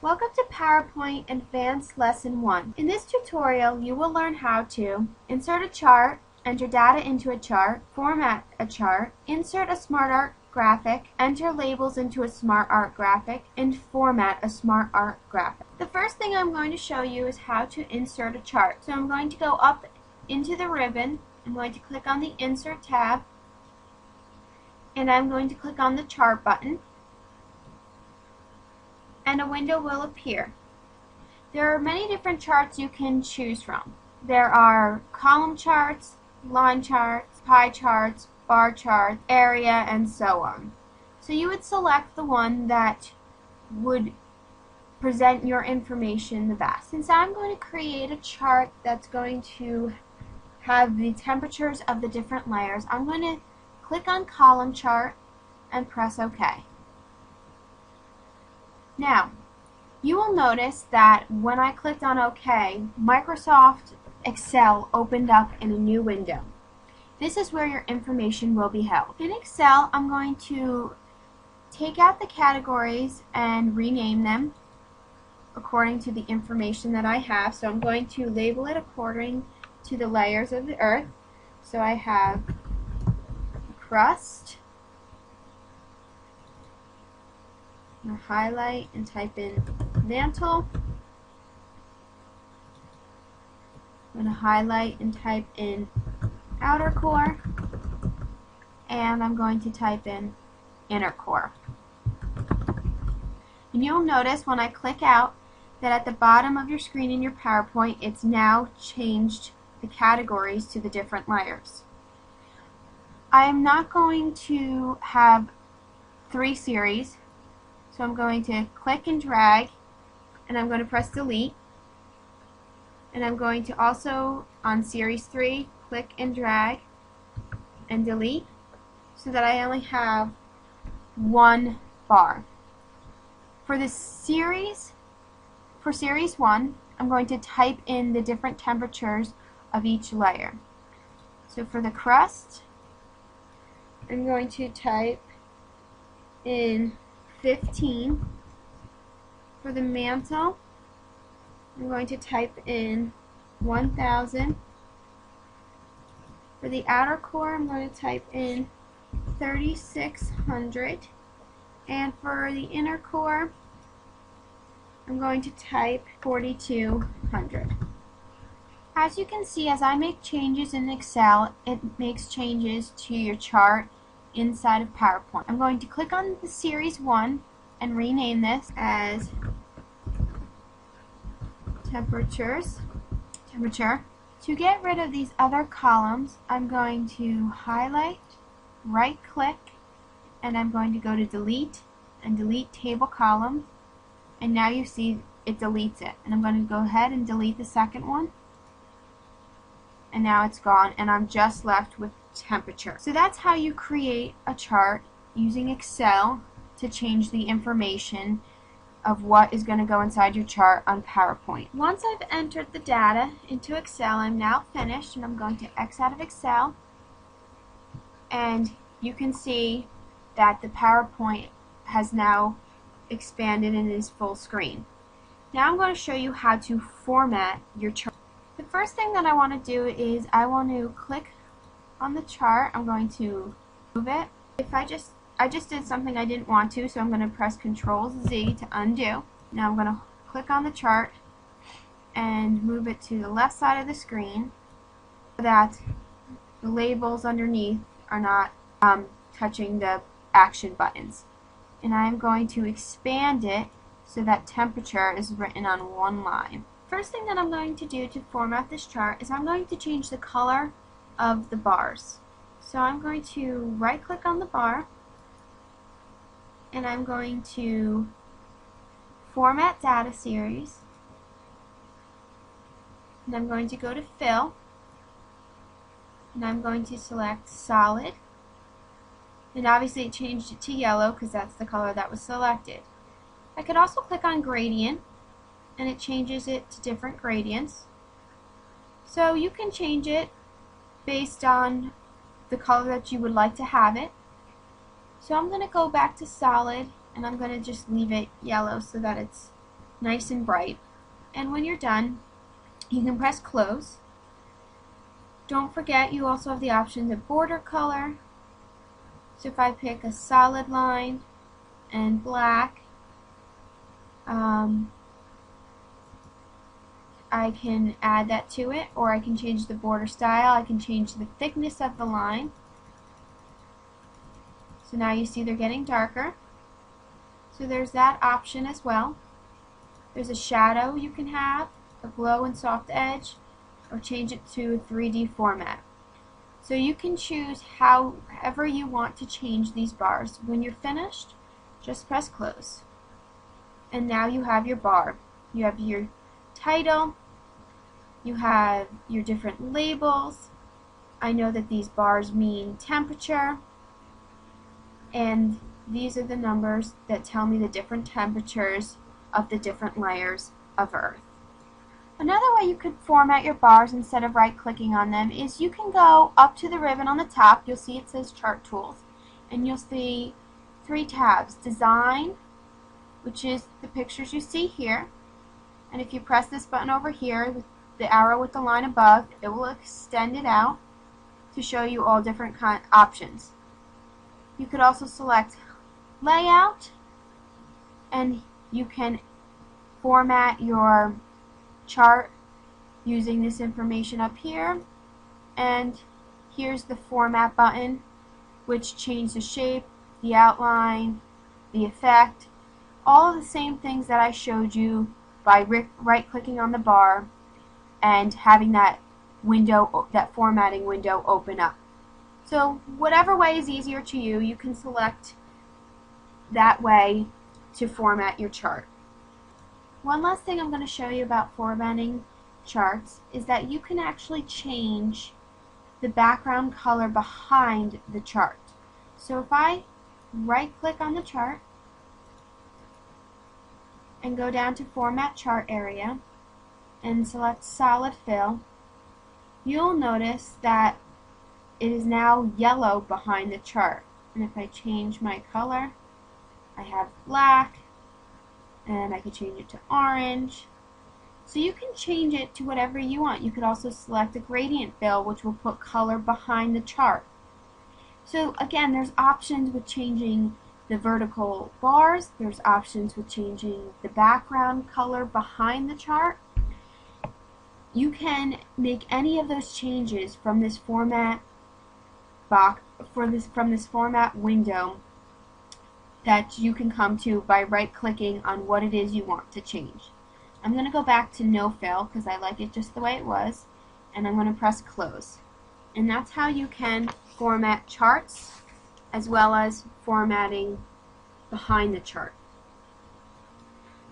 Welcome to PowerPoint Advanced Lesson 1. In this tutorial, you will learn how to insert a chart, enter data into a chart, format a chart, insert a SmartArt graphic, enter labels into a SmartArt graphic, and format a SmartArt graphic. The first thing I'm going to show you is how to insert a chart. So I'm going to go up into the ribbon. I'm going to click on the Insert tab, and I'm going to click on the Chart button, and a window will appear. There are many different charts you can choose from. There are column charts, line charts, pie charts, bar charts, area, and so on. So you would select the one that would present your information the best. Since I'm going to create a chart that's going to have the temperatures of the different layers, I'm going to click on column chart and press OK. Now, you will notice that when I clicked on OK, Microsoft Excel opened up in a new window. This is where your information will be held. In Excel, I'm going to take out the categories and rename them according to the information that I have. So I'm going to label it according to the layers of the Earth. So I have crust. I'm going to highlight and type in mantle. I'm going to highlight and type in outer core. And I'm going to type in inner core. And you'll notice when I click out that at the bottom of your screen in your PowerPoint, it's now changed the categories to the different layers. I am not going to have 3 series. So I'm going to click and drag, and I'm going to press delete, and I'm going to also on series 3 click and drag and delete so that I only have 1 bar. For series 1, I'm going to type in the different temperatures of each layer. So for the crust, I'm going to type in 15. For the mantle, I'm going to type in 1000. For the outer core, I'm going to type in 3600. And for the inner core, I'm going to type 4200. As you can see, as I make changes in Excel, it makes changes to your chart inside of PowerPoint. I'm going to click on the series 1 and rename this as temperature. To get rid of these other columns, I'm going to highlight, right click, and I'm going to go to delete and delete table column, and now you see it deletes it. And I'm going to go ahead and delete the second one, and now it's gone, and I'm just left with temperature. So that's how you create a chart using Excel to change the information of what is going to go inside your chart on PowerPoint. Once I've entered the data into Excel, I'm now finished, and I'm going to X out of Excel, and you can see that the PowerPoint has now expanded and is full screen. Now I'm going to show you how to format your chart. The first thing that I want to do is I want to click on the chart. I'm going to move it. I just did something I didn't want to, so I'm going to press Ctrl-Z to undo. Now I'm going to click on the chart and move it to the left side of the screen so that the labels underneath are not touching the action buttons. And I'm going to expand it so that temperature is written on one line. First thing that I'm going to do to format this chart is I'm going to change the color of the bars. So I'm going to right click on the bar, and I'm going to format data series, and I'm going to go to fill, and I'm going to select solid, and obviously it changed it to yellow because that's the color that was selected. I could also click on gradient, and it changes it to different gradients. So you can change it based on the color that you would like to have it. So I'm going to go back to solid, and I'm going to just leave it yellow so that it's nice and bright. And when you're done, you can press close. Don't forget you also have the option of border color. So if I pick a solid line and black, I can add that to it, or I can change the border style. I can change the thickness of the line. So now you see they're getting darker. So there's that option as well. There's a shadow you can have, a glow and soft edge, or change it to a 3D format. So you can choose however you want to change these bars. When you're finished, just press close. And now you have your bar. You have your title, you have your different labels. I know that these bars mean temperature, and these are the numbers that tell me the different temperatures of the different layers of Earth. Another way you could format your bars instead of right-clicking on them is you can go up to the ribbon on the top. You'll see it says Chart Tools, and you'll see 3 tabs. Design, which is the pictures you see here, and if you press this button over here with the arrow with the line above, it will extend it out to show you all different options. You could also select Layout, and you can format your chart using this information up here, and here's the Format button, which changes the shape, the outline, the effect, all of the same things that I showed you by right-clicking on the bar and having that window, that formatting window open up. So whatever way is easier to you, you can select that way to format your chart. One last thing I'm going to show you about formatting charts is that you can actually change the background color behind the chart. So if I right-click on the chart and go down to Format Chart Area and select Solid Fill, you'll notice that it is now yellow behind the chart. And if I change my color, I have black, and I can change it to orange. So you can change it to whatever you want. You could also select a gradient fill, which will put color behind the chart. So again, there's options with changing the vertical bars, there's options with changing the background color behind the chart. You can make any of those changes from this format box, from this format window, that you can come to by right-clicking on what it is you want to change. I'm going to go back to No Fill because I like it just the way it was, and I'm going to press Close. And that's how you can format charts as well as formatting behind the chart.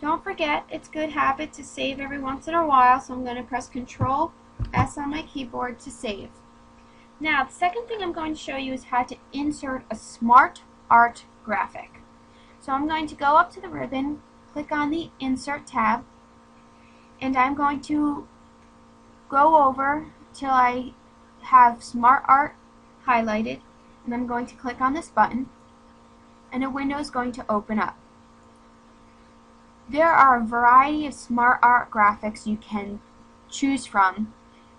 Don't forget, it's good habit to save every once in a while, so I'm going to press Control S on my keyboard to save. Now, the second thing I'm going to show you is how to insert a Smart Art graphic. So I'm going to go up to the ribbon, click on the Insert tab, and I'm going to go over till I have Smart Art highlighted, and I'm going to click on this button, and a window is going to open up. There are a variety of Smart Art graphics you can choose from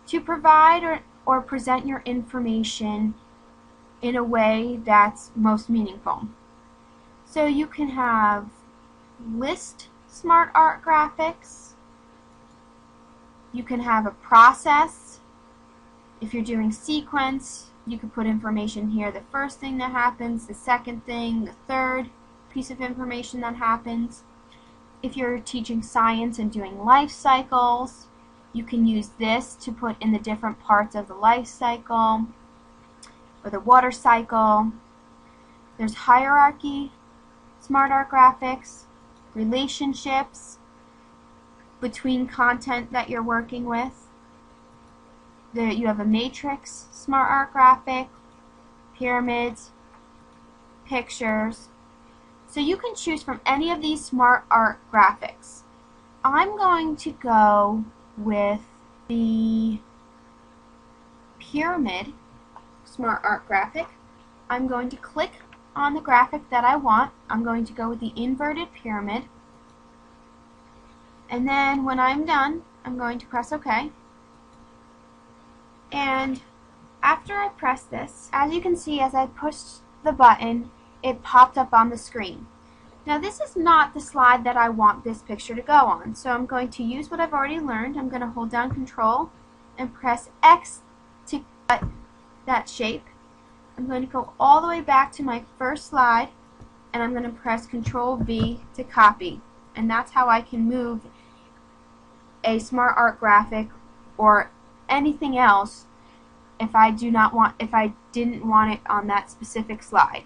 to provide or present your information in a way that's most meaningful. So you can have list Smart Art graphics, you can have a process. If you're doing sequence, you could put information here, the first thing that happens, the second thing, the third piece of information that happens. If you're teaching science and doing life cycles, you can use this to put in the different parts of the life cycle or the water cycle. There's hierarchy, Smart Art graphics, relationships between content that you're working with. You have a matrix Smart Art graphic, pyramids, pictures. So you can choose from any of these Smart Art graphics. I'm going to go with the pyramid Smart Art graphic. I'm going to click on the graphic that I want. I'm going to go with the inverted pyramid. And then when I'm done, I'm going to press OK. And after I press this, as you can see, as I pushed the button, it popped up on the screen. Now this is not the slide that I want this picture to go on, so I'm going to use what I've already learned. I'm going to hold down Control and press X to cut that shape. I'm going to go all the way back to my first slide, and I'm going to press Control V to copy. And that's how I can move a Smart Art graphic or anything else if I didn't want it on that specific slide.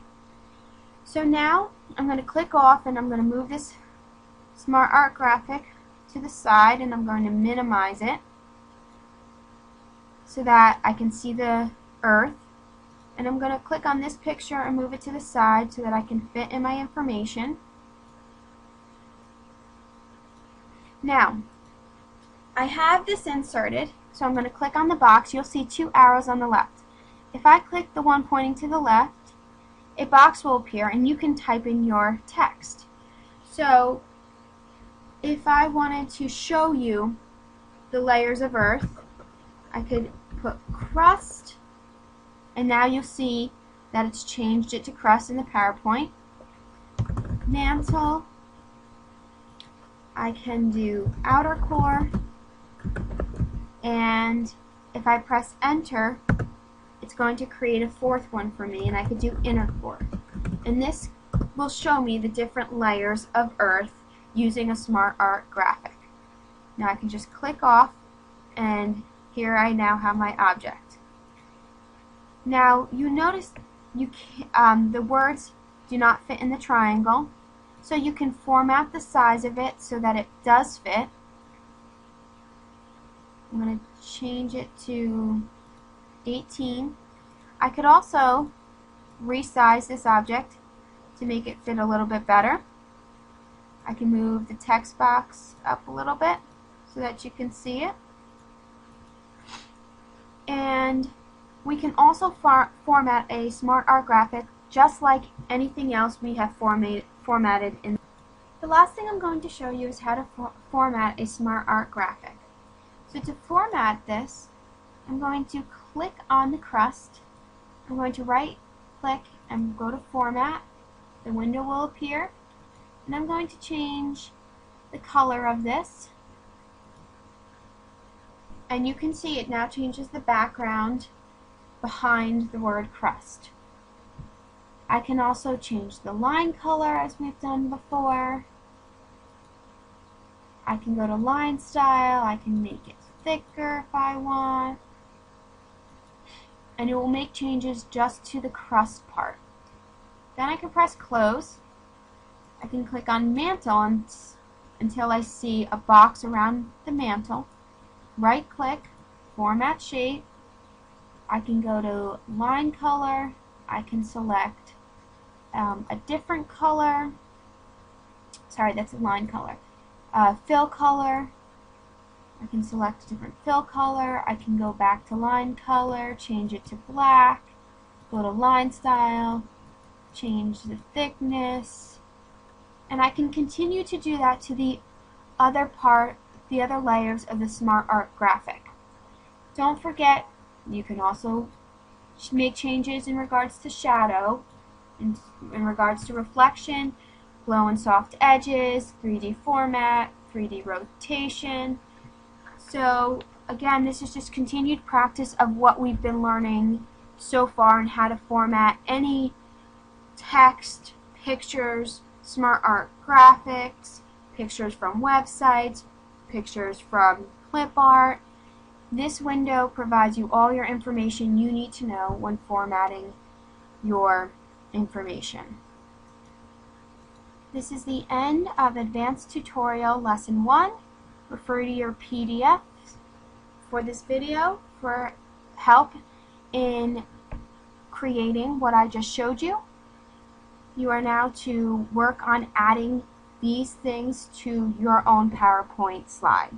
So now I'm going to click off and I'm going to move this Smart Art graphic to the side, and I'm going to minimize it so that I can see the earth. And I'm going to click on this picture and move it to the side so that I can fit in my information. Now, I have this inserted, so I'm going to click on the box. You'll see two arrows on the left. If I click the one pointing to the left, a box will appear and you can type in your text. So if I wanted to show you the layers of earth, I could put crust, and now you'll see that it's changed it to crust in the PowerPoint. Mantle, I can do outer core, and if I press enter, it's going to create a fourth one for me, and I could do inner core. And this will show me the different layers of earth using a Smart Art graphic. Now I can just click off, and here I now have my object. Now you notice the words do not fit in the triangle, so you can format the size of it so that it does fit. I'm going to change it to 18. I could also resize this object to make it fit a little bit better. I can move the text box up a little bit so that you can see it. And we can also format a Smart Art graphic just like anything else we have formatted in. The last thing I'm going to show you is how to format a Smart Art graphic. So to format this, I'm going to click on the crust. I'm going to right click and go to Format. The window will appear, and I'm going to change the color of this, and you can see it now changes the background behind the word crust. I can also change the line color as we've done before. I can go to line style, I can make it thicker if I want, and it will make changes just to the crust part. Then I can press close. I can click on mantle until I see a box around the mantle. Right click, format shape. I can go to line color. I can select a different color. Sorry, that's a line color. Fill color. I can select a different fill color. I can go back to line color, change it to black, go to line style, change the thickness, and I can continue to do that to the other layers of the Smart Art graphic. Don't forget, you can also make changes in regards to shadow, in regards to reflection, glow and soft edges, 3D format, 3D rotation. So again, this is just continued practice of what we've been learning so far and how to format any text, pictures, Smart Art graphics, pictures from websites, pictures from clip art. This window provides you all your information you need to know when formatting your information. This is the end of Advanced Tutorial Lesson 1. Refer to your PDF for this video for help in creating what I just showed you. You are now to work on adding these things to your own PowerPoint slide.